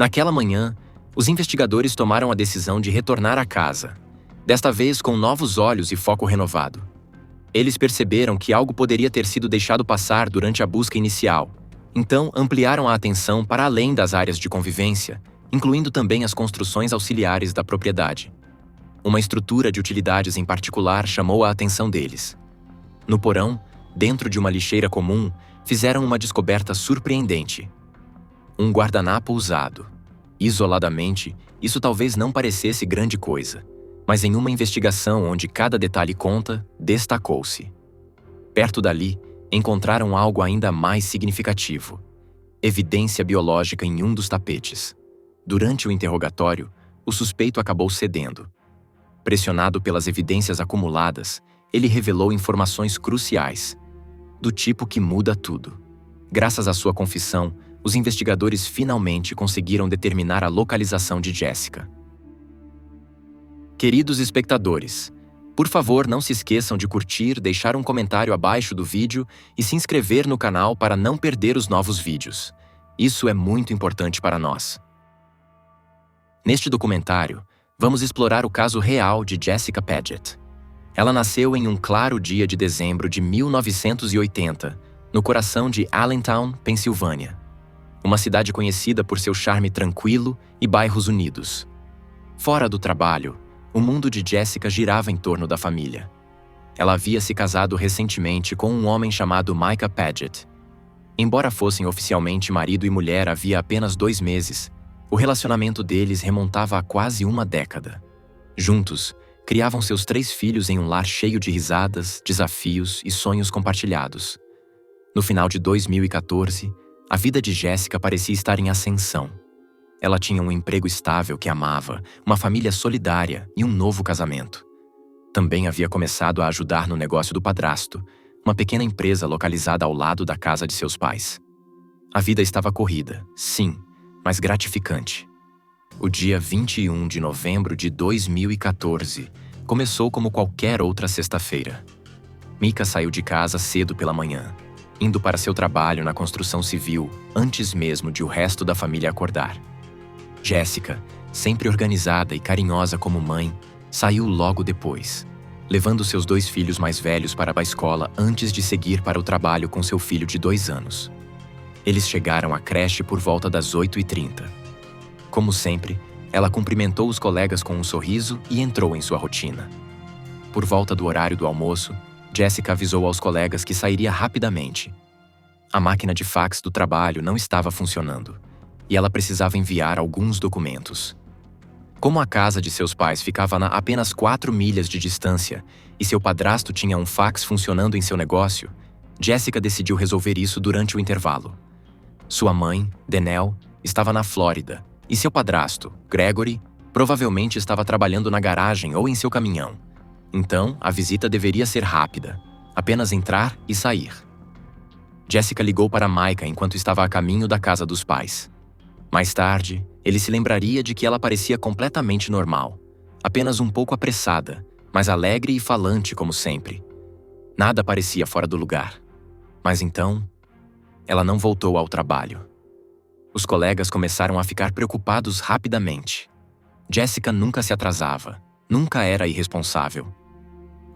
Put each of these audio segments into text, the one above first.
Naquela manhã, os investigadores tomaram a decisão de retornar à casa, desta vez com novos olhos e foco renovado. Eles perceberam que algo poderia ter sido deixado passar durante a busca inicial, então ampliaram a atenção para além das áreas de convivência, incluindo também as construções auxiliares da propriedade. Uma estrutura de utilidades em particular chamou a atenção deles. No porão, dentro de uma lixeira comum, fizeram uma descoberta surpreendente. Um guardanapo usado. Isoladamente, isso talvez não parecesse grande coisa, mas em uma investigação onde cada detalhe conta, destacou-se. Perto dali, encontraram algo ainda mais significativo: evidência biológica em um dos tapetes. Durante o interrogatório, o suspeito acabou cedendo. Pressionado pelas evidências acumuladas, ele revelou informações cruciais, do tipo que muda tudo. Graças à sua confissão, os investigadores finalmente conseguiram determinar a localização de Jessica. Queridos espectadores, por favor não se esqueçam de curtir, deixar um comentário abaixo do vídeo e se inscrever no canal para não perder os novos vídeos. Isso é muito importante para nós. Neste documentário, vamos explorar o caso real de Jessica Paget. Ela nasceu em um claro dia de dezembro de 1980, no coração de Allentown, Pensilvânia, uma cidade conhecida por seu charme tranquilo e bairros unidos. Fora do trabalho, o mundo de Jessica girava em torno da família. Ela havia se casado recentemente com um homem chamado Micah Paget. Embora fossem oficialmente marido e mulher havia apenas 2 meses, o relacionamento deles remontava a quase uma década. Juntos, criavam seus 3 filhos em um lar cheio de risadas, desafios e sonhos compartilhados. No final de 2014, a vida de Jessica parecia estar em ascensão. Ela tinha um emprego estável que amava, uma família solidária e um novo casamento. Também havia começado a ajudar no negócio do padrasto, uma pequena empresa localizada ao lado da casa de seus pais. A vida estava corrida, sim, mas gratificante. O dia 21 de novembro de 2014 começou como qualquer outra sexta-feira. Micah saiu de casa cedo pela manhã, indo para seu trabalho na construção civil antes mesmo de o resto da família acordar. Jessica, sempre organizada e carinhosa como mãe, saiu logo depois, levando seus 2 filhos mais velhos para a escola antes de seguir para o trabalho com seu filho de 2 anos. Eles chegaram à creche por volta das 8h30. Como sempre, ela cumprimentou os colegas com um sorriso e entrou em sua rotina. Por volta do horário do almoço, Jessica avisou aos colegas que sairia rapidamente. A máquina de fax do trabalho não estava funcionando, e ela precisava enviar alguns documentos. Como a casa de seus pais ficava a apenas 4 milhas de distância e seu padrasto tinha um fax funcionando em seu negócio, Jessica decidiu resolver isso durante o intervalo. Sua mãe, Denelle, estava na Flórida e seu padrasto, Gregory, provavelmente estava trabalhando na garagem ou em seu caminhão. Então, a visita deveria ser rápida, apenas entrar e sair. Jessica ligou para Micah enquanto estava a caminho da casa dos pais. Mais tarde, ele se lembraria de que ela parecia completamente normal, apenas um pouco apressada, mas alegre e falante como sempre. Nada parecia fora do lugar. Mas então, ela não voltou ao trabalho. Os colegas começaram a ficar preocupados rapidamente. Jessica nunca se atrasava, nunca era irresponsável.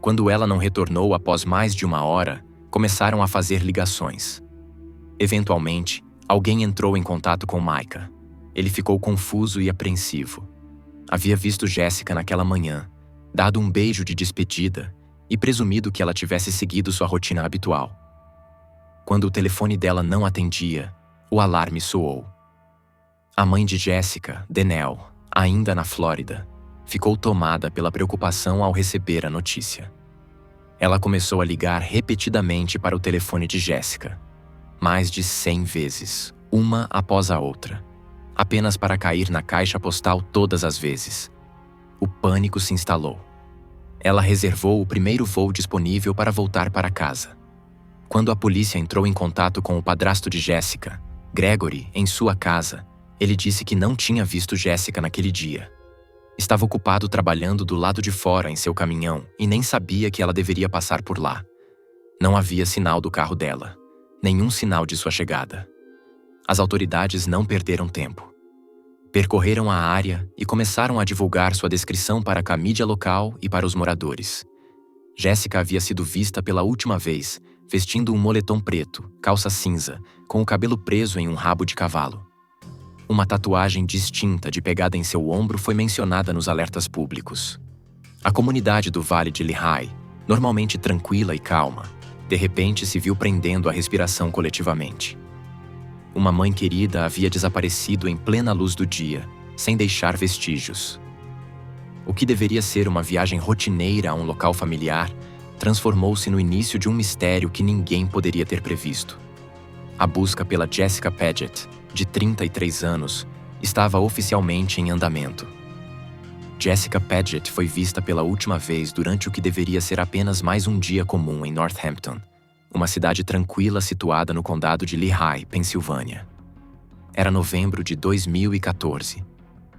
Quando ela não retornou após mais de 1 hora, começaram a fazer ligações. Eventualmente, alguém entrou em contato com Micah. Ele ficou confuso e apreensivo. Havia visto Jessica naquela manhã, dado um beijo de despedida e presumido que ela tivesse seguido sua rotina habitual. Quando o telefone dela não atendia, o alarme soou. A mãe de Jessica, Denelle, ainda na Flórida, ficou tomada pela preocupação ao receber a notícia. Ela começou a ligar repetidamente para o telefone de Jessica, mais de 100 vezes, uma após a outra, apenas para cair na caixa postal todas as vezes. O pânico se instalou. Ela reservou o primeiro voo disponível para voltar para casa. Quando a polícia entrou em contato com o padrasto de Jessica, Gregory, em sua casa, ele disse que não tinha visto Jessica naquele dia. Estava ocupado trabalhando do lado de fora em seu caminhão e nem sabia que ela deveria passar por lá. Não havia sinal do carro dela, nenhum sinal de sua chegada. As autoridades não perderam tempo. Percorreram a área e começaram a divulgar sua descrição para a mídia local e para os moradores. Jessica havia sido vista pela última vez, vestindo um moletom preto, calça cinza, com o cabelo preso em um rabo de cavalo. Uma tatuagem distinta de pegada em seu ombro foi mencionada nos alertas públicos. A comunidade do Vale de Lehigh, normalmente tranquila e calma, de repente se viu prendendo a respiração coletivamente. Uma mãe querida havia desaparecido em plena luz do dia, sem deixar vestígios. O que deveria ser uma viagem rotineira a um local familiar transformou-se no início de um mistério que ninguém poderia ter previsto. A busca pela Jessica Paget, de 33 anos, estava oficialmente em andamento. Jessica Paget foi vista pela última vez durante o que deveria ser apenas mais um dia comum em Northampton, uma cidade tranquila situada no condado de Lehigh, Pensilvânia. Era novembro de 2014,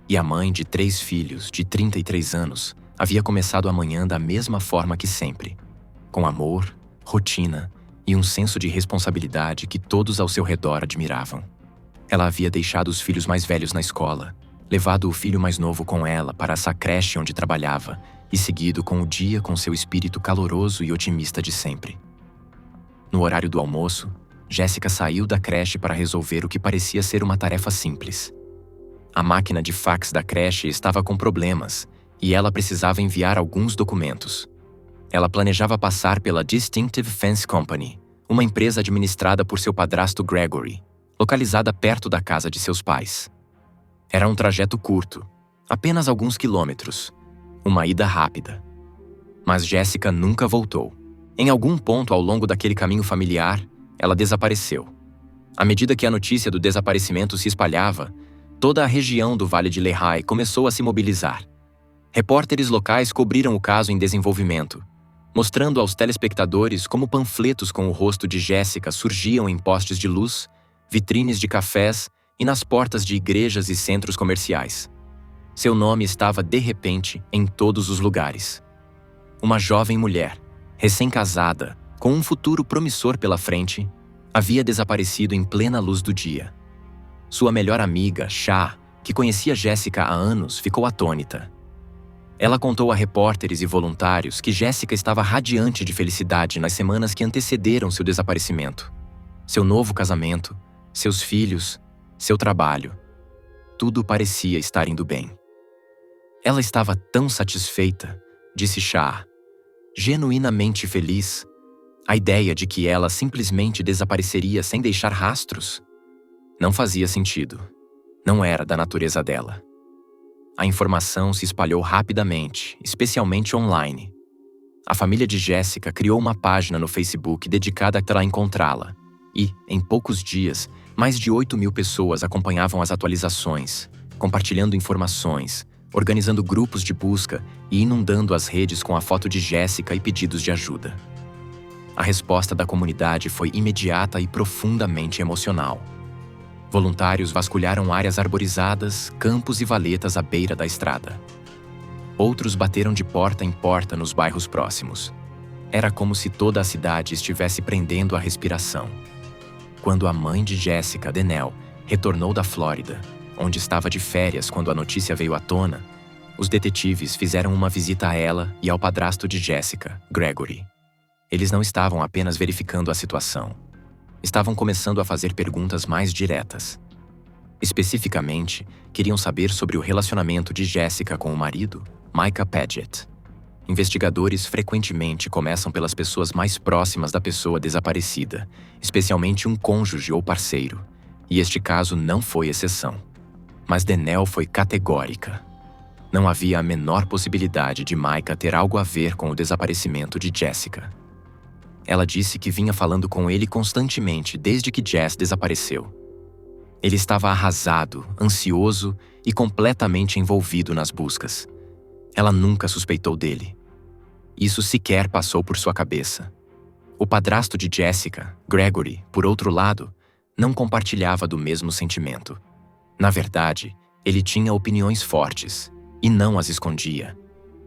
e a mãe de 3 filhos, de 33 anos, havia começado a manhã da mesma forma que sempre, com amor, rotina e um senso de responsabilidade que todos ao seu redor admiravam. Ela havia deixado os filhos mais velhos na escola, levado o filho mais novo com ela para essa creche onde trabalhava e seguido com o dia com seu espírito caloroso e otimista de sempre. No horário do almoço, Jessica saiu da creche para resolver o que parecia ser uma tarefa simples. A máquina de fax da creche estava com problemas e ela precisava enviar alguns documentos. Ela planejava passar pela Distinctive Fence Company, uma empresa administrada por seu padrasto Gregory, localizada perto da casa de seus pais. Era um trajeto curto, apenas alguns quilômetros, uma ida rápida. Mas Jessica nunca voltou. Em algum ponto ao longo daquele caminho familiar, ela desapareceu. À medida que a notícia do desaparecimento se espalhava, toda a região do Vale de Lehigh começou a se mobilizar. Repórteres locais cobriram o caso em desenvolvimento, mostrando aos telespectadores como panfletos com o rosto de Jessica surgiam em postes de luz, vitrines de cafés e nas portas de igrejas e centros comerciais. Seu nome estava, de repente, em todos os lugares. Uma jovem mulher, recém-casada, com um futuro promissor pela frente, havia desaparecido em plena luz do dia. Sua melhor amiga, Shah, que conhecia Jessica há anos, ficou atônita. Ela contou a repórteres e voluntários que Jessica estava radiante de felicidade nas semanas que antecederam seu desaparecimento. Seu novo casamento, seus filhos, seu trabalho. Tudo parecia estar indo bem. Ela estava tão satisfeita, disse Shah, genuinamente feliz. A ideia de que ela simplesmente desapareceria sem deixar rastros não fazia sentido. Não era da natureza dela. A informação se espalhou rapidamente, especialmente online. A família de Jessica criou uma página no Facebook dedicada a encontrá-la e, em poucos dias, mais de 8.000 pessoas acompanhavam as atualizações, compartilhando informações, organizando grupos de busca e inundando as redes com a foto de Jessica e pedidos de ajuda. A resposta da comunidade foi imediata e profundamente emocional. Voluntários vasculharam áreas arborizadas, campos e valetas à beira da estrada. Outros bateram de porta em porta nos bairros próximos. Era como se toda a cidade estivesse prendendo a respiração. Quando a mãe de Jessica, Denelle, retornou da Flórida, onde estava de férias quando a notícia veio à tona, os detetives fizeram uma visita a ela e ao padrasto de Jessica, Gregory. Eles não estavam apenas verificando a situação. Estavam começando a fazer perguntas mais diretas. Especificamente, queriam saber sobre o relacionamento de Jessica com o marido, Micah Paget. Investigadores frequentemente começam pelas pessoas mais próximas da pessoa desaparecida, especialmente um cônjuge ou parceiro, e este caso não foi exceção. Mas Denelle foi categórica. Não havia a menor possibilidade de Micah ter algo a ver com o desaparecimento de Jessica. Ela disse que vinha falando com ele constantemente desde que Jess desapareceu. Ele estava arrasado, ansioso e completamente envolvido nas buscas. Ela nunca suspeitou dele. Isso sequer passou por sua cabeça. O padrasto de Jessica, Gregory, por outro lado, não compartilhava do mesmo sentimento. Na verdade, ele tinha opiniões fortes e não as escondia.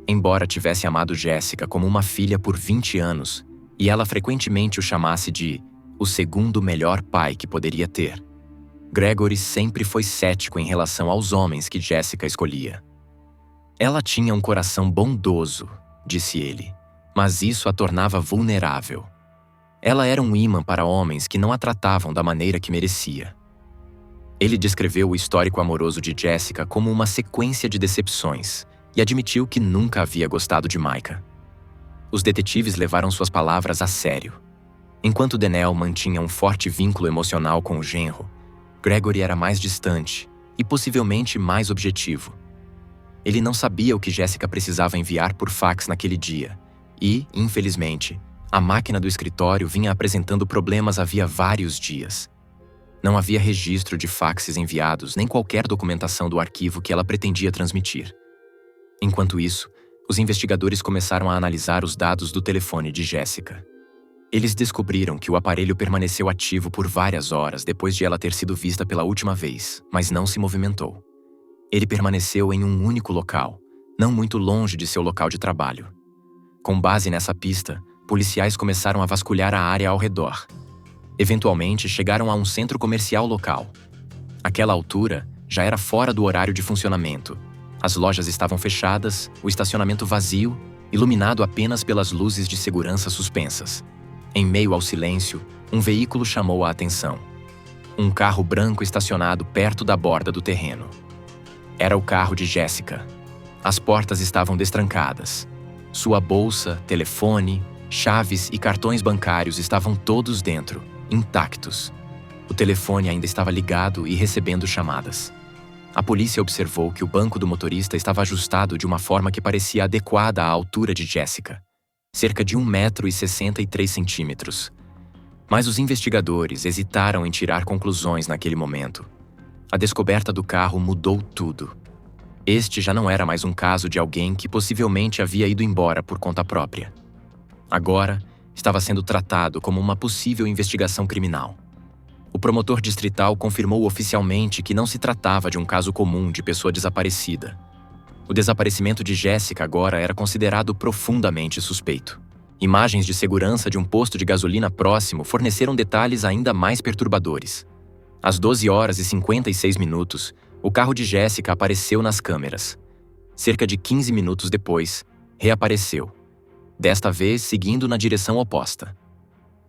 Embora tivesse amado Jessica como uma filha por 20 anos e ela frequentemente o chamasse de o segundo melhor pai que poderia ter, Gregory sempre foi cético em relação aos homens que Jessica escolhia. Ela tinha um coração bondoso, disse ele, mas isso a tornava vulnerável. Ela era um imã para homens que não a tratavam da maneira que merecia. Ele descreveu o histórico amoroso de Jessica como uma sequência de decepções e admitiu que nunca havia gostado de Micah. Os detetives levaram suas palavras a sério. Enquanto Danielle mantinha um forte vínculo emocional com o genro, Gregory era mais distante e possivelmente mais objetivo. Ele não sabia o que Jessica precisava enviar por fax naquele dia e, infelizmente, a máquina do escritório vinha apresentando problemas havia vários dias. Não havia registro de faxes enviados nem qualquer documentação do arquivo que ela pretendia transmitir. Enquanto isso, os investigadores começaram a analisar os dados do telefone de Jessica. Eles descobriram que o aparelho permaneceu ativo por várias horas depois de ela ter sido vista pela última vez, mas não se movimentou. Ele permaneceu em um único local, não muito longe de seu local de trabalho. Com base nessa pista, policiais começaram a vasculhar a área ao redor. Eventualmente, chegaram a um centro comercial local. Àquela altura, já era fora do horário de funcionamento. As lojas estavam fechadas, o estacionamento vazio, iluminado apenas pelas luzes de segurança suspensas. Em meio ao silêncio, um veículo chamou a atenção. Um carro branco estacionado perto da borda do terreno. Era o carro de Jessica. As portas estavam destrancadas. Sua bolsa, telefone, chaves e cartões bancários estavam todos dentro, intactos. O telefone ainda estava ligado e recebendo chamadas. A polícia observou que o banco do motorista estava ajustado de uma forma que parecia adequada à altura de Jessica, cerca de 1,63 m. Mas os investigadores hesitaram em tirar conclusões naquele momento. A descoberta do carro mudou tudo. Este já não era mais um caso de alguém que possivelmente havia ido embora por conta própria. Agora, estava sendo tratado como uma possível investigação criminal. O promotor distrital confirmou oficialmente que não se tratava de um caso comum de pessoa desaparecida. O desaparecimento de Jessica agora era considerado profundamente suspeito. Imagens de segurança de um posto de gasolina próximo forneceram detalhes ainda mais perturbadores. Às 12h56, o carro de Jessica apareceu nas câmeras. Cerca de 15 minutos depois, reapareceu. Desta vez seguindo na direção oposta.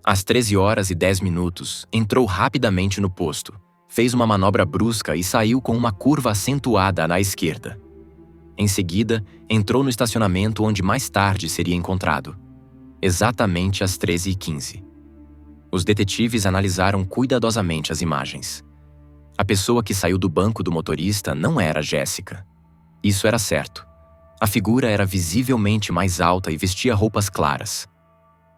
Às 13h10, entrou rapidamente no posto, fez uma manobra brusca e saiu com uma curva acentuada na esquerda. Em seguida, entrou no estacionamento onde mais tarde seria encontrado, exatamente às 13h15. Os detetives analisaram cuidadosamente as imagens. A pessoa que saiu do banco do motorista não era Jessica. Isso era certo. A figura era visivelmente mais alta e vestia roupas claras.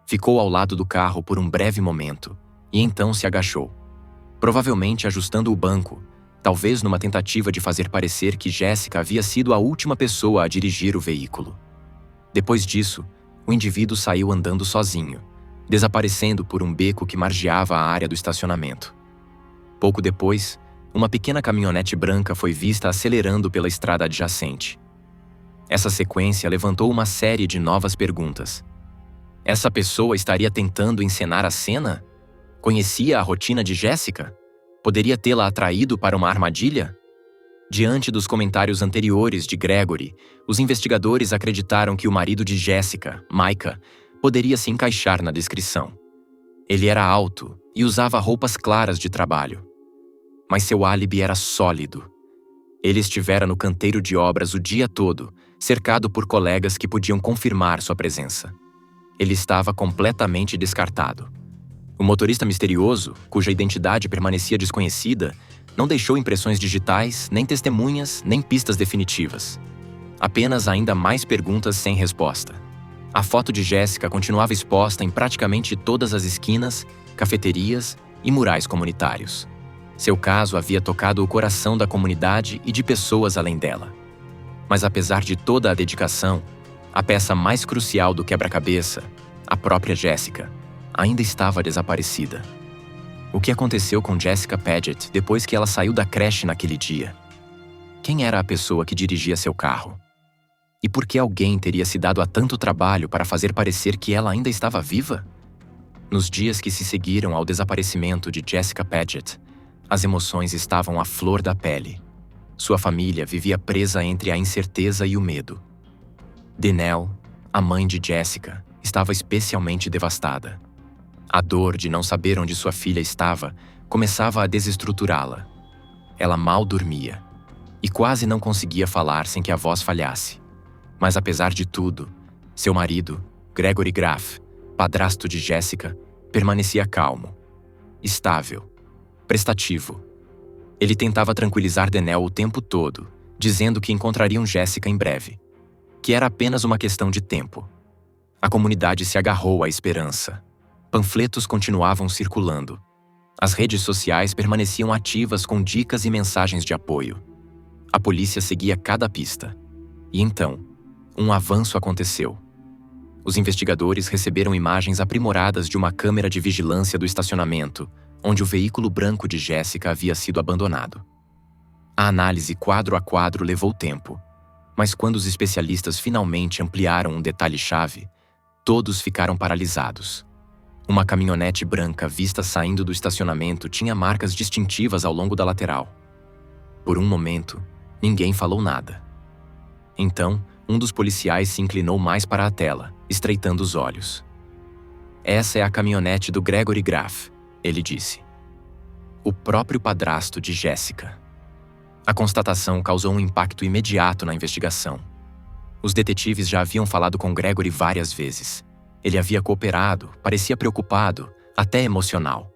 Ficou ao lado do carro por um breve momento e então se agachou, provavelmente ajustando o banco, talvez numa tentativa de fazer parecer que Jessica havia sido a última pessoa a dirigir o veículo. Depois disso, o indivíduo saiu andando sozinho, desaparecendo por um beco que margeava a área do estacionamento. Pouco depois, uma pequena caminhonete branca foi vista acelerando pela estrada adjacente. Essa sequência levantou uma série de novas perguntas. Essa pessoa estaria tentando encenar a cena? Conhecia a rotina de Jessica? Poderia tê-la atraído para uma armadilha? Diante dos comentários anteriores de Gregory, os investigadores acreditaram que o marido de Jessica, Micah, poderia se encaixar na descrição. Ele era alto e usava roupas claras de trabalho. Mas seu álibi era sólido. Ele estivera no canteiro de obras o dia todo, cercado por colegas que podiam confirmar sua presença. Ele estava completamente descartado. O motorista misterioso, cuja identidade permanecia desconhecida, não deixou impressões digitais, nem testemunhas, nem pistas definitivas. Apenas ainda mais perguntas sem resposta. A foto de Jessica continuava exposta em praticamente todas as esquinas, cafeterias e murais comunitários. Seu caso havia tocado o coração da comunidade e de pessoas além dela. Mas apesar de toda a dedicação, a peça mais crucial do quebra-cabeça, a própria Jessica, ainda estava desaparecida. O que aconteceu com Jessica Paget depois que ela saiu da creche naquele dia? Quem era a pessoa que dirigia seu carro? E por que alguém teria se dado a tanto trabalho para fazer parecer que ela ainda estava viva? Nos dias que se seguiram ao desaparecimento de Jessica Paget, as emoções estavam à flor da pele. Sua família vivia presa entre a incerteza e o medo. Danelle, a mãe de Jessica, estava especialmente devastada. A dor de não saber onde sua filha estava começava a desestruturá-la. Ela mal dormia e quase não conseguia falar sem que a voz falhasse. Mas apesar de tudo, seu marido, Gregory Graff, padrasto de Jessica, permanecia calmo, estável, prestativo. Ele tentava tranquilizar Danelle o tempo todo, dizendo que encontrariam Jessica em breve, que era apenas uma questão de tempo. A comunidade se agarrou à esperança. Panfletos continuavam circulando. As redes sociais permaneciam ativas com dicas e mensagens de apoio. A polícia seguia cada pista. E então, um avanço aconteceu. Os investigadores receberam imagens aprimoradas de uma câmera de vigilância do estacionamento, onde o veículo branco de Jessica havia sido abandonado. A análise quadro a quadro levou tempo, mas quando os especialistas finalmente ampliaram um detalhe-chave, todos ficaram paralisados. Uma caminhonete branca vista saindo do estacionamento tinha marcas distintivas ao longo da lateral. Por um momento, ninguém falou nada. Então, um dos policiais se inclinou mais para a tela, estreitando os olhos. "Essa é a caminhonete do Gregory Graff", ele disse. O próprio padrasto de Jessica. A constatação causou um impacto imediato na investigação. Os detetives já haviam falado com Gregory várias vezes. Ele havia cooperado, parecia preocupado, até emocional.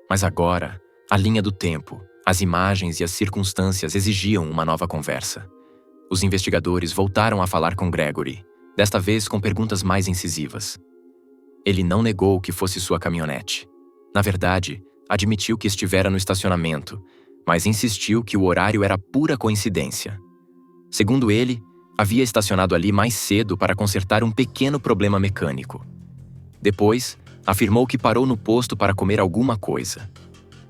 Mas agora, a linha do tempo, as imagens e as circunstâncias exigiam uma nova conversa. Os investigadores voltaram a falar com Gregory, desta vez com perguntas mais incisivas. Ele não negou que fosse sua caminhonete. Na verdade, admitiu que estivera no estacionamento, mas insistiu que o horário era pura coincidência. Segundo ele, havia estacionado ali mais cedo para consertar um pequeno problema mecânico. Depois, afirmou que parou no posto para comer alguma coisa.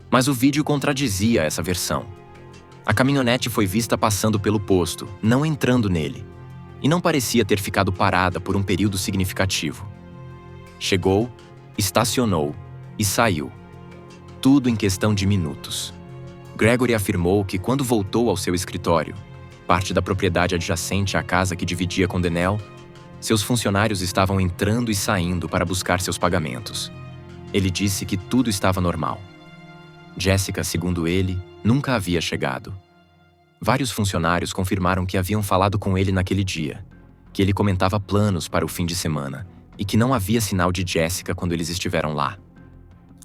Mas o vídeo contradizia essa versão. A caminhonete foi vista passando pelo posto, não entrando nele, e não parecia ter ficado parada por um período significativo. Chegou, estacionou e saiu. Tudo em questão de minutos. Gregory afirmou que quando voltou ao seu escritório, parte da propriedade adjacente à casa que dividia com Danelle, seus funcionários estavam entrando e saindo para buscar seus pagamentos. Ele disse que tudo estava normal. Jessica, segundo ele, nunca havia chegado. Vários funcionários confirmaram que haviam falado com ele naquele dia, que ele comentava planos para o fim de semana e que não havia sinal de Jessica quando eles estiveram lá.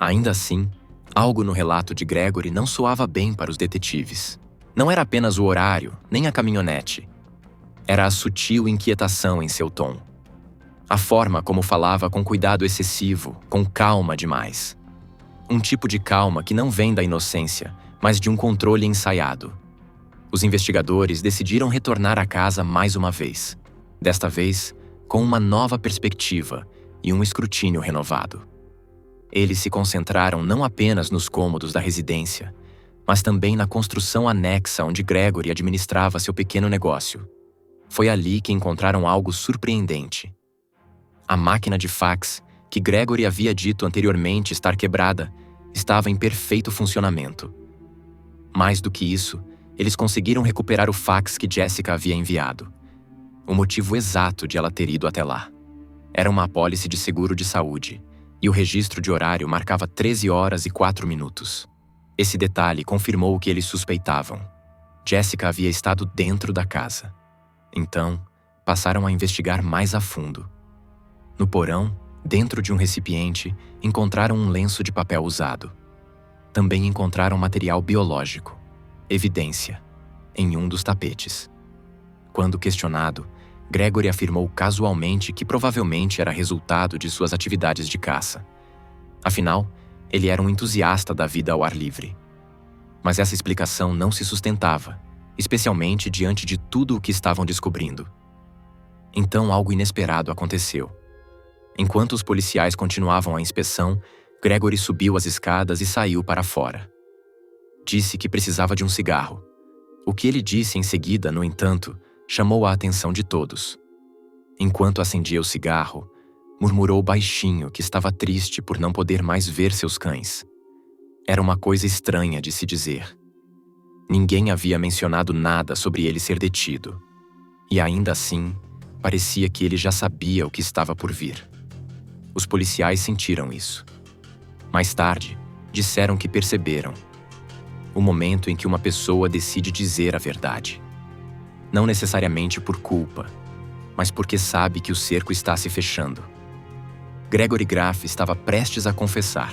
Ainda assim, algo no relato de Gregory não soava bem para os detetives. Não era apenas o horário, nem a caminhonete. Era a sutil inquietação em seu tom. A forma como falava com cuidado excessivo, com calma demais. Um tipo de calma que não vem da inocência, mas de um controle ensaiado. Os investigadores decidiram retornar à casa mais uma vez. Desta vez, com uma nova perspectiva e um escrutínio renovado. Eles se concentraram não apenas nos cômodos da residência, mas também na construção anexa onde Gregory administrava seu pequeno negócio. Foi ali que encontraram algo surpreendente. A máquina de fax, que Gregory havia dito anteriormente estar quebrada, estava em perfeito funcionamento. Mais do que isso, eles conseguiram recuperar o fax que Jessica havia enviado. O motivo exato de ela ter ido até lá. Era uma apólice de seguro de saúde, e o registro de horário marcava 13 horas e 4 minutos. Esse detalhe confirmou o que eles suspeitavam. Jessica havia estado dentro da casa. Então, passaram a investigar mais a fundo. No porão, dentro de um recipiente, encontraram um lenço de papel usado. Também encontraram material biológico, evidência, em um dos tapetes. Quando questionado, Gregory afirmou casualmente que provavelmente era resultado de suas atividades de caça. Afinal, ele era um entusiasta da vida ao ar livre. Mas essa explicação não se sustentava, especialmente diante de tudo o que estavam descobrindo. Então algo inesperado aconteceu. Enquanto os policiais continuavam a inspeção, Gregory subiu as escadas e saiu para fora. Disse que precisava de um cigarro. O que ele disse em seguida, no entanto, chamou a atenção de todos. Enquanto acendia o cigarro, murmurou baixinho que estava triste por não poder mais ver seus cães. Era uma coisa estranha de se dizer. Ninguém havia mencionado nada sobre ele ser detido. E ainda assim, parecia que ele já sabia o que estava por vir. Os policiais sentiram isso. Mais tarde, disseram que perceberam o momento em que uma pessoa decide dizer a verdade. Não necessariamente por culpa, mas porque sabe que o cerco está se fechando. Gregory Graff estava prestes a confessar.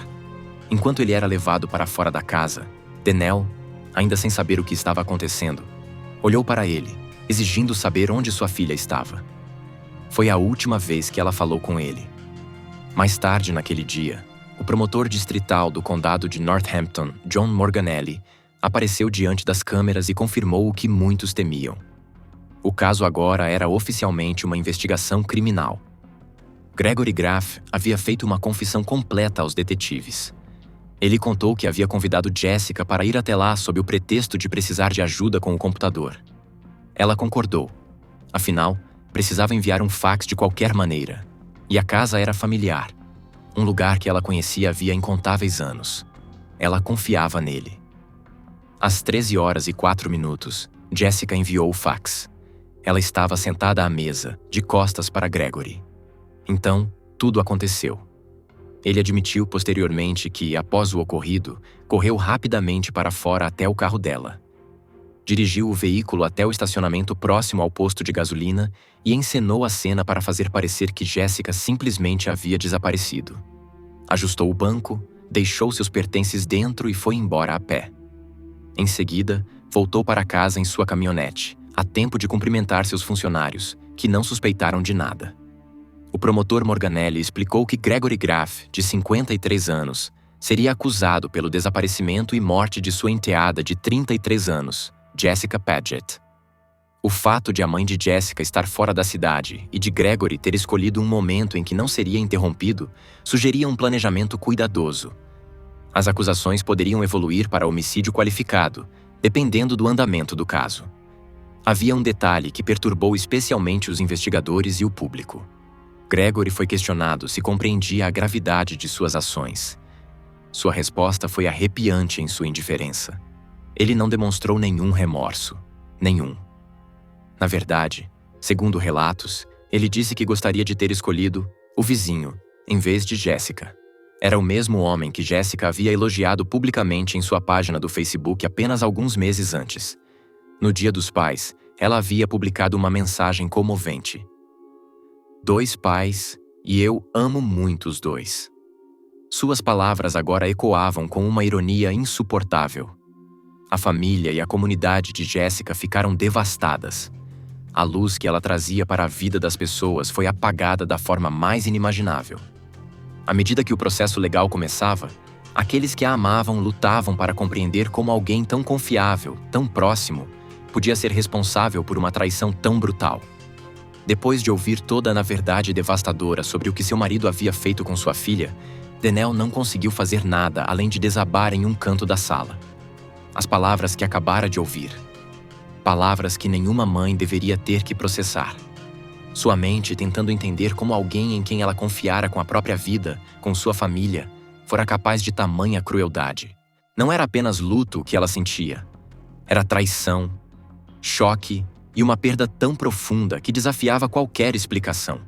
Enquanto ele era levado para fora da casa, Danielle, ainda sem saber o que estava acontecendo, olhou para ele, exigindo saber onde sua filha estava. Foi a última vez que ela falou com ele. Mais tarde naquele dia, o promotor distrital do condado de Northampton, John Morganelli, apareceu diante das câmeras e confirmou o que muitos temiam. O caso agora era oficialmente uma investigação criminal. Gregory Graff havia feito uma confissão completa aos detetives. Ele contou que havia convidado Jessica para ir até lá sob o pretexto de precisar de ajuda com o computador. Ela concordou. Afinal, precisava enviar um fax de qualquer maneira. E a casa era familiar. Um lugar que ela conhecia havia incontáveis anos. Ela confiava nele. Às 13h04, Jessica enviou o fax. Ela estava sentada à mesa, de costas para Gregory. Então, tudo aconteceu. Ele admitiu posteriormente que, após o ocorrido, correu rapidamente para fora até o carro dela. Dirigiu o veículo até o estacionamento próximo ao posto de gasolina e encenou a cena para fazer parecer que Jessica simplesmente havia desaparecido. Ajustou o banco, deixou seus pertences dentro e foi embora a pé. Em seguida, voltou para casa em sua caminhonete, a tempo de cumprimentar seus funcionários, que não suspeitaram de nada. O promotor Morganelli explicou que Gregory Graff, de 53 anos, seria acusado pelo desaparecimento e morte de sua enteada de 33 anos, Jessica Paget. O fato de a mãe de Jessica estar fora da cidade e de Gregory ter escolhido um momento em que não seria interrompido sugeria um planejamento cuidadoso. As acusações poderiam evoluir para homicídio qualificado, dependendo do andamento do caso. Havia um detalhe que perturbou especialmente os investigadores e o público. Gregory foi questionado se compreendia a gravidade de suas ações. Sua resposta foi arrepiante em sua indiferença. Ele não demonstrou nenhum remorso. Nenhum. Na verdade, segundo relatos, ele disse que gostaria de ter escolhido o vizinho, em vez de Jessica. Era o mesmo homem que Jessica havia elogiado publicamente em sua página do Facebook apenas alguns meses antes. No Dia dos Pais, ela havia publicado uma mensagem comovente. 2 pais, e eu amo muito os 2. Suas palavras agora ecoavam com uma ironia insuportável. A família e a comunidade de Jessica ficaram devastadas. A luz que ela trazia para a vida das pessoas foi apagada da forma mais inimaginável. À medida que o processo legal começava, aqueles que a amavam lutavam para compreender como alguém tão confiável, tão próximo, podia ser responsável por uma traição tão brutal. Depois de ouvir toda a verdade devastadora sobre o que seu marido havia feito com sua filha, Danielle não conseguiu fazer nada além de desabar em um canto da sala. As palavras que acabara de ouvir. Palavras que nenhuma mãe deveria ter que processar. Sua mente tentando entender como alguém em quem ela confiara com a própria vida, com sua família, fora capaz de tamanha crueldade. Não era apenas luto que ela sentia. Era traição, choque e uma perda tão profunda que desafiava qualquer explicação.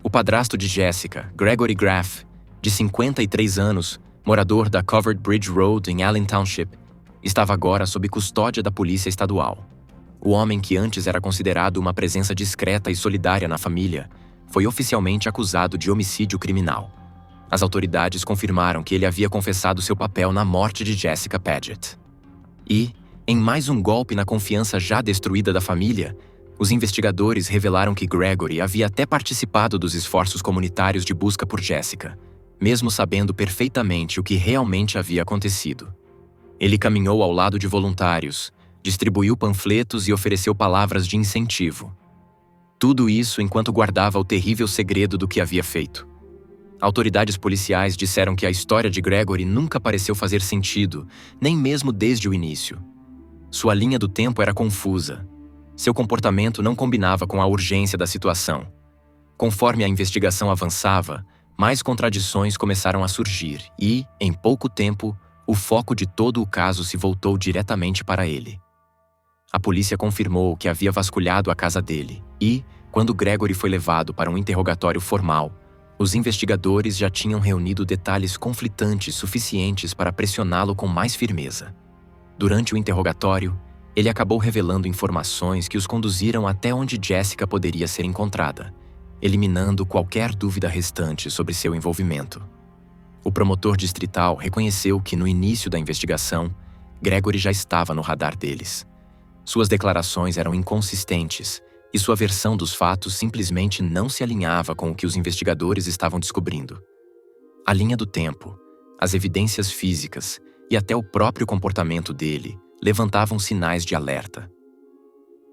O padrasto de Jessica, Gregory Graff, de 53 anos, morador da Covered Bridge Road em Allen Township, estava agora sob custódia da polícia estadual. O homem que antes era considerado uma presença discreta e solidária na família, foi oficialmente acusado de homicídio criminal. As autoridades confirmaram que ele havia confessado seu papel na morte de Jessica Paget. E, em mais um golpe na confiança já destruída da família, os investigadores revelaram que Gregory havia até participado dos esforços comunitários de busca por Jessica, mesmo sabendo perfeitamente o que realmente havia acontecido. Ele caminhou ao lado de voluntários, distribuiu panfletos e ofereceu palavras de incentivo. Tudo isso enquanto guardava o terrível segredo do que havia feito. Autoridades policiais disseram que a história de Gregory nunca pareceu fazer sentido, nem mesmo desde o início. Sua linha do tempo era confusa. Seu comportamento não combinava com a urgência da situação. Conforme a investigação avançava, mais contradições começaram a surgir e, em pouco tempo, o foco de todo o caso se voltou diretamente para ele. A polícia confirmou que havia vasculhado a casa dele e, quando Gregory foi levado para um interrogatório formal, os investigadores já tinham reunido detalhes conflitantes suficientes para pressioná-lo com mais firmeza. Durante o interrogatório, ele acabou revelando informações que os conduziram até onde Jessica poderia ser encontrada, eliminando qualquer dúvida restante sobre seu envolvimento. O promotor distrital reconheceu que, no início da investigação, Gregory já estava no radar deles. Suas declarações eram inconsistentes e sua versão dos fatos simplesmente não se alinhava com o que os investigadores estavam descobrindo. A linha do tempo, as evidências físicas e até o próprio comportamento dele levantavam sinais de alerta.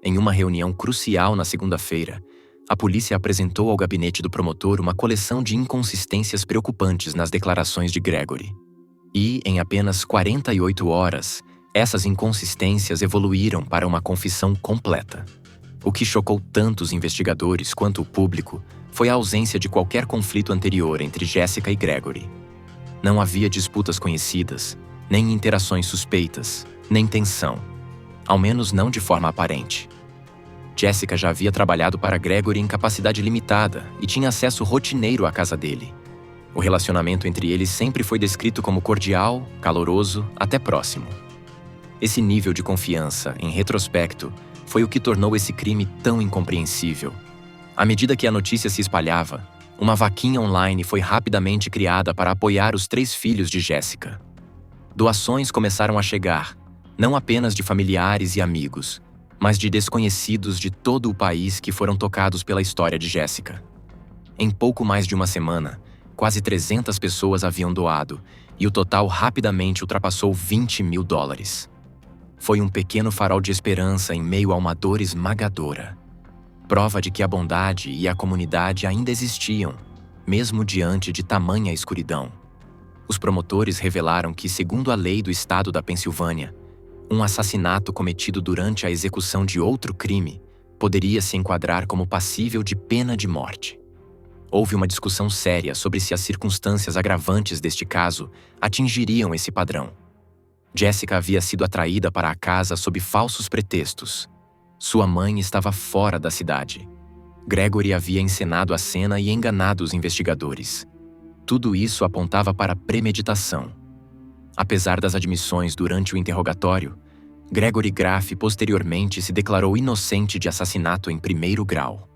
Em uma reunião crucial na segunda-feira, a polícia apresentou ao gabinete do promotor uma coleção de inconsistências preocupantes nas declarações de Gregory. E, em apenas 48 horas, essas inconsistências evoluíram para uma confissão completa. O que chocou tanto os investigadores quanto o público foi a ausência de qualquer conflito anterior entre Jessica e Gregory. Não havia disputas conhecidas, nem interações suspeitas, nem tensão. Ao menos não de forma aparente. Jessica já havia trabalhado para Gregory em capacidade limitada e tinha acesso rotineiro à casa dele. O relacionamento entre eles sempre foi descrito como cordial, caloroso, até próximo. Esse nível de confiança, em retrospecto, foi o que tornou esse crime tão incompreensível. À medida que a notícia se espalhava, uma vaquinha online foi rapidamente criada para apoiar os 3 filhos de Jessica. Doações começaram a chegar, não apenas de familiares e amigos, mas de desconhecidos de todo o país que foram tocados pela história de Jessica. Em pouco mais de uma semana, quase 300 pessoas haviam doado, e o total rapidamente ultrapassou $20.000. Foi um pequeno farol de esperança em meio a uma dor esmagadora. Prova de que a bondade e a comunidade ainda existiam, mesmo diante de tamanha escuridão. Os promotores revelaram que, segundo a lei do estado da Pensilvânia, um assassinato cometido durante a execução de outro crime poderia se enquadrar como passível de pena de morte. Houve uma discussão séria sobre se as circunstâncias agravantes deste caso atingiriam esse padrão. Jessica havia sido atraída para a casa sob falsos pretextos. Sua mãe estava fora da cidade. Gregory havia encenado a cena e enganado os investigadores. Tudo isso apontava para premeditação. Apesar das admissões durante o interrogatório, Gregory Graff posteriormente se declarou inocente de assassinato em 1º grau.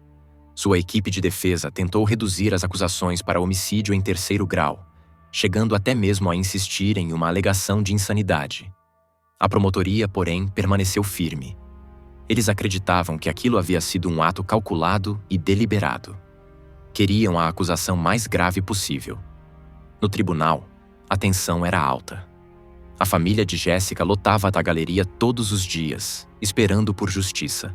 Sua equipe de defesa tentou reduzir as acusações para homicídio em 3º grau, chegando até mesmo a insistir em uma alegação de insanidade. A promotoria, porém, permaneceu firme. Eles acreditavam que aquilo havia sido um ato calculado e deliberado. Queriam a acusação mais grave possível. No tribunal, a tensão era alta. A família de Jessica lotava a galeria todos os dias, esperando por justiça.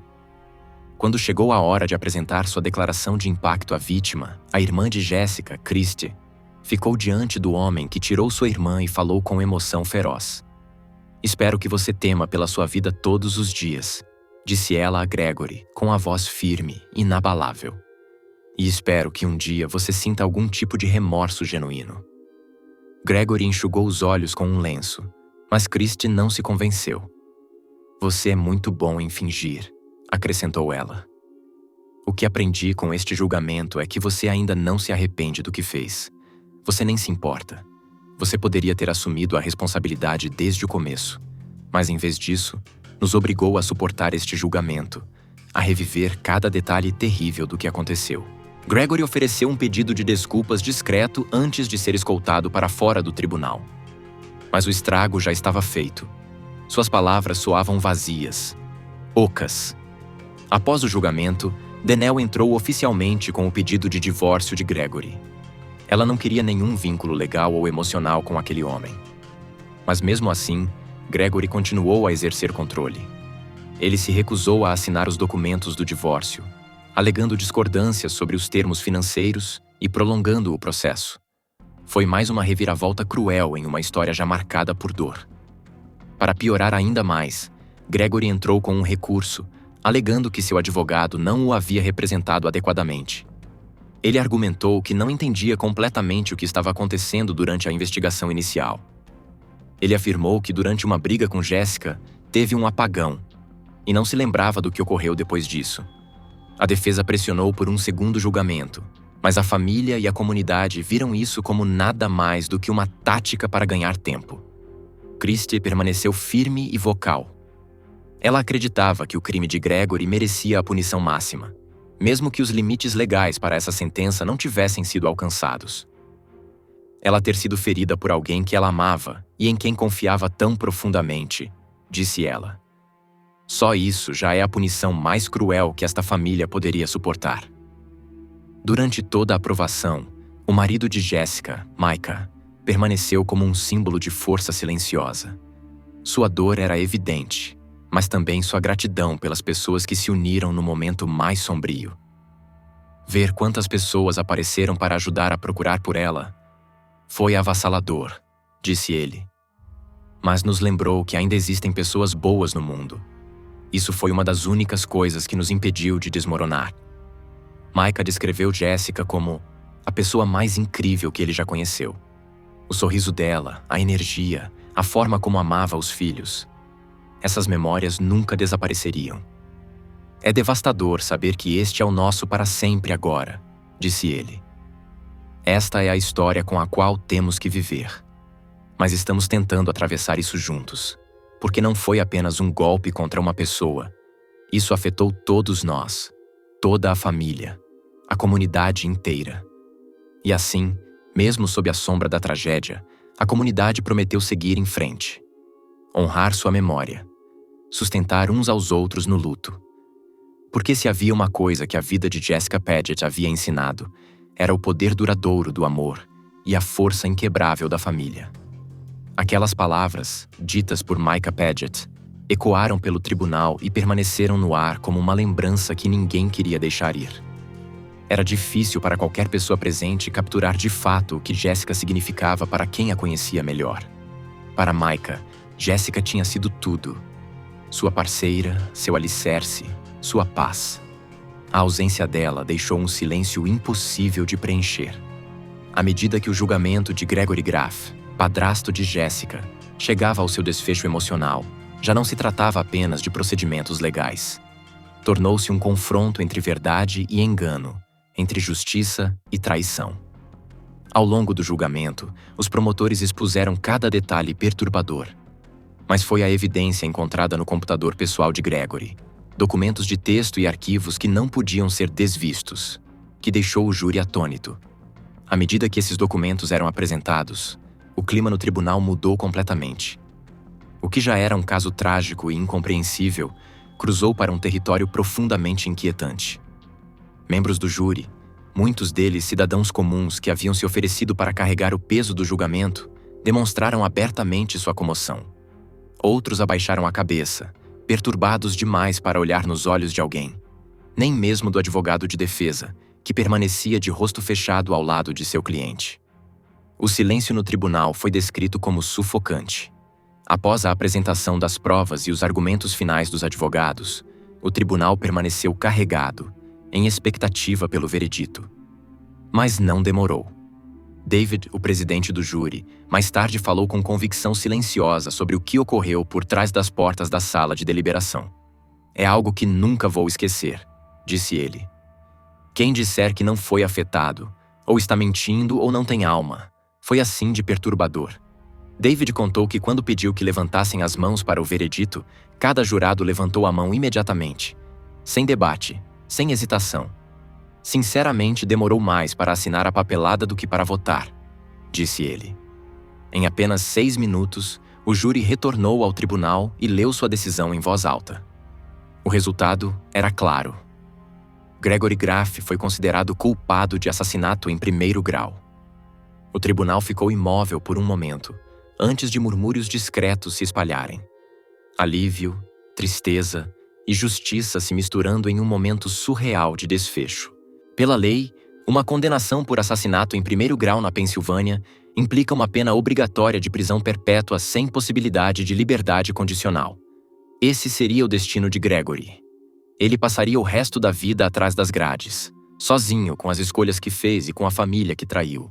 Quando chegou a hora de apresentar sua declaração de impacto à vítima, a irmã de Jessica, Christy, ficou diante do homem que tirou sua irmã e falou com emoção feroz. "Espero que você tema pela sua vida todos os dias", disse ela a Gregory, com a voz firme, inabalável. "E espero que um dia você sinta algum tipo de remorso genuíno." Gregory enxugou os olhos com um lenço, mas Christy não se convenceu. "Você é muito bom em fingir", acrescentou ela. "O que aprendi com este julgamento é que você ainda não se arrepende do que fez. Você nem se importa. Você poderia ter assumido a responsabilidade desde o começo, mas em vez disso, nos obrigou a suportar este julgamento, a reviver cada detalhe terrível do que aconteceu." Gregory ofereceu um pedido de desculpas discreto antes de ser escoltado para fora do tribunal. Mas o estrago já estava feito. Suas palavras soavam vazias, ocas. Após o julgamento, Dennell entrou oficialmente com o pedido de divórcio de Gregory. Ela não queria nenhum vínculo legal ou emocional com aquele homem. Mas mesmo assim, Gregory continuou a exercer controle. Ele se recusou a assinar os documentos do divórcio, alegando discordâncias sobre os termos financeiros e prolongando o processo. Foi mais uma reviravolta cruel em uma história já marcada por dor. Para piorar ainda mais, Gregory entrou com um recurso, alegando que seu advogado não o havia representado adequadamente. Ele argumentou que não entendia completamente o que estava acontecendo durante a investigação inicial. Ele afirmou que durante uma briga com Jessica, teve um apagão e não se lembrava do que ocorreu depois disso. A defesa pressionou por um segundo julgamento, mas a família e a comunidade viram isso como nada mais do que uma tática para ganhar tempo. Christie permaneceu firme e vocal. Ela acreditava que o crime de Gregory merecia a punição máxima, mesmo que os limites legais para essa sentença não tivessem sido alcançados. Ela ter sido ferida por alguém que ela amava e em quem confiava tão profundamente, disse ela. Só isso já é a punição mais cruel que esta família poderia suportar. Durante toda a aprovação, o marido de Jessica, Micah, permaneceu como um símbolo de força silenciosa. Sua dor era evidente, mas também sua gratidão pelas pessoas que se uniram no momento mais sombrio. Ver quantas pessoas apareceram para ajudar a procurar por ela foi avassalador, disse ele. Mas nos lembrou que ainda existem pessoas boas no mundo. Isso foi uma das únicas coisas que nos impediu de desmoronar. Micah descreveu Jessica como a pessoa mais incrível que ele já conheceu. O sorriso dela, a energia, a forma como amava os filhos. Essas memórias nunca desapareceriam. É devastador saber que este é o nosso para sempre agora, disse ele. Esta é a história com a qual temos que viver. Mas estamos tentando atravessar isso juntos, porque não foi apenas um golpe contra uma pessoa. Isso afetou todos nós, toda a família, a comunidade inteira. E assim, mesmo sob a sombra da tragédia, a comunidade prometeu seguir em frente. Honrar sua memória. Sustentar uns aos outros no luto. Porque se havia uma coisa que a vida de Jessica Paget havia ensinado, era o poder duradouro do amor e a força inquebrável da família. Aquelas palavras, ditas por Micah Paget, ecoaram pelo tribunal e permaneceram no ar como uma lembrança que ninguém queria deixar ir. Era difícil para qualquer pessoa presente capturar de fato o que Jessica significava para quem a conhecia melhor. Para Micah, Jessica tinha sido tudo. Sua parceira, seu alicerce, sua paz. A ausência dela deixou um silêncio impossível de preencher. À medida que o julgamento de Gregory Graff, padrasto de Jessica, chegava ao seu desfecho emocional, já não se tratava apenas de procedimentos legais. Tornou-se um confronto entre verdade e engano, entre justiça e traição. Ao longo do julgamento, os promotores expuseram cada detalhe perturbador. Mas foi a evidência encontrada no computador pessoal de Gregory, documentos de texto e arquivos que não podiam ser desvistos, que deixou o júri atônito. À medida que esses documentos eram apresentados, o clima no tribunal mudou completamente. O que já era um caso trágico e incompreensível, cruzou para um território profundamente inquietante. Membros do júri, muitos deles cidadãos comuns que haviam se oferecido para carregar o peso do julgamento, demonstraram abertamente sua comoção. Outros abaixaram a cabeça, perturbados demais para olhar nos olhos de alguém. Nem mesmo do advogado de defesa, que permanecia de rosto fechado ao lado de seu cliente. O silêncio no tribunal foi descrito como sufocante. Após a apresentação das provas e os argumentos finais dos advogados, o tribunal permaneceu carregado, em expectativa pelo veredito. Mas não demorou. David, o presidente do júri, mais tarde falou com convicção silenciosa sobre o que ocorreu por trás das portas da sala de deliberação. É algo que nunca vou esquecer, disse ele. Quem disser que não foi afetado, ou está mentindo ou não tem alma, foi assim de perturbador. David contou que quando pediu que levantassem as mãos para o veredito, cada jurado levantou a mão imediatamente, sem debate, sem hesitação. Sinceramente, demorou mais para assinar a papelada do que para votar, disse ele. Em apenas 6 minutos, o júri retornou ao tribunal e leu sua decisão em voz alta. O resultado era claro. Gregory Graff foi considerado culpado de assassinato em 1º grau. O tribunal ficou imóvel por um momento, antes de murmúrios discretos se espalharem. Alívio, tristeza e justiça se misturando em um momento surreal de desfecho. Pela lei, uma condenação por assassinato em 1º grau na Pensilvânia implica uma pena obrigatória de prisão perpétua sem possibilidade de liberdade condicional. Esse seria o destino de Gregory. Ele passaria o resto da vida atrás das grades, sozinho com as escolhas que fez e com a família que traiu.